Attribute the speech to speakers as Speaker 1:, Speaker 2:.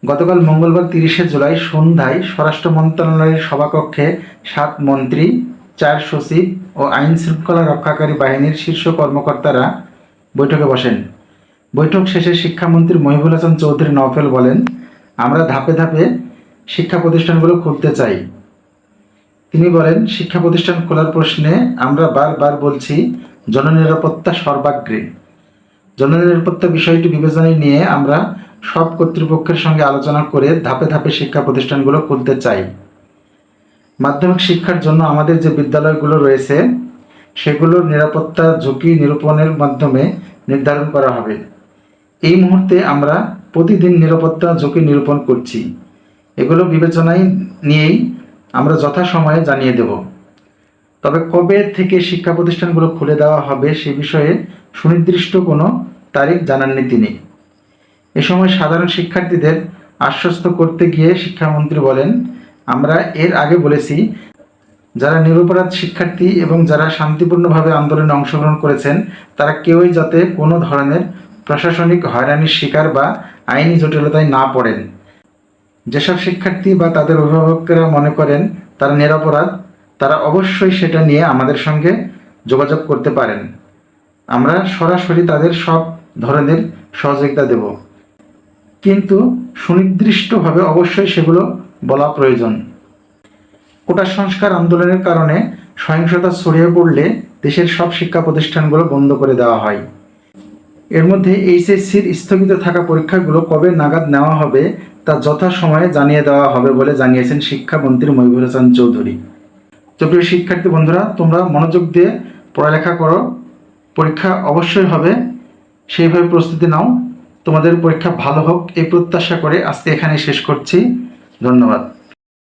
Speaker 1: গতকাল মঙ্গলবার 30শে জুলাই সন্ধ্যায় স্বরাষ্ট্র মন্ত্রণালয়ের সভাকক্ষে 7 মন্ত্রী, 4 সচিব ও আইন শৃঙ্খলা রক্ষাকারী বাহিনীর শীর্ষ কর্মকর্তারা বৈঠকে বসেন। বৈঠক শেষে শিক্ষামন্ত্রী মহিবুল হাসান চৌধুরী নওফেল বলেন, আমরা ধাপে ধাপে শিক্ষা প্রতিষ্ঠানগুলো খুলতে চাই। তিনি বলেন, শিক্ষা প্রতিষ্ঠান খোলার প্রশ্নে আমরা বারবার বলছি জননিরাপত্তা সর্বাগ্রে। জননিরাপত্তা বিষয়টি বিবেচনায় নিয়ে আমরা সব কর্তৃপক্ষের সঙ্গে আলোচনা করে ধাপে ধাপে শিক্ষা প্রতিষ্ঠানগুলো খুলতে চাই। মাধ্যমিক শিক্ষার জন্য আমাদের যে বিদ্যালয়গুলো রয়েছে সেগুলোর নিরাপত্তা ঝুঁকি নিরূপণের মাধ্যমে নির্ধারণ করা হবে। এই মুহূর্তে আমরা প্রতিদিন নিরাপত্তা ঝুঁকি নিরূপণ করছি। এগুলো বিবেচনায় নিয়েই আমরা যথাসময়ে জানিয়ে দেব। তবে কবে থেকে শিক্ষা প্রতিষ্ঠানগুলো খুলে দেওয়া হবে সে বিষয়ে সুনির্দিষ্ট কোনো তারিখ জানাননি তিনি। এ সময় সাধারণ শিক্ষার্থীদের আশ্বস্ত করতে গিয়ে শিক্ষামন্ত্রী বলেন, আমরা এর আগে বলেছি যারা নিরপরাধ শিক্ষার্থী এবং যারা শান্তিপূর্ণভাবে আন্দোলনে অংশগ্রহণ করেছেন তারা কেউই যাতে কোনো ধরনের প্রশাসনিক হয়রানির শিকার বা আইনি জটিলতায় না পড়েন। যেসব শিক্ষার্থী বা তাদের অভিভাবকেরা মনে করেন তারা নিরপরাধ, তারা অবশ্যই সেটা নিয়ে আমাদের সঙ্গে যোগাযোগ করতে পারেন। আমরা সরাসরি তাদের সব ধরনের সহযোগিতা দেব, কিন্তু সুনির্দিষ্টভাবে অবশ্যই সেগুলো বলা প্রয়োজন। কোটা সংস্কার আন্দোলনের কারণে সহিংসতা ছড়িয়ে পড়লে দেশের সব শিক্ষা প্রতিষ্ঠানগুলো বন্ধ করে দেওয়া হয়। এর মধ্যে এইচএসসির স্থগিত থাকা পরীক্ষাগুলো কবে নাগাদ নেওয়া হবে তা যথাসময়ে জানিয়ে দেওয়া হবে বলে জানিয়েছেন শিক্ষামন্ত্রী মহিবুল হাসান চৌধুরী। তো প্রিয় শিক্ষার্থী বন্ধুরা, তোমরা মনোযোগ দিয়ে পড়ালেখা করো, পরীক্ষা অবশ্যই হবে, সেইভাবে প্রস্তুতি নাও। তোমাদের পরীক্ষা ভালো হোক এই প্রত্যাশা করে আজকে এখানেই শেষ করছি। ধন্যবাদ।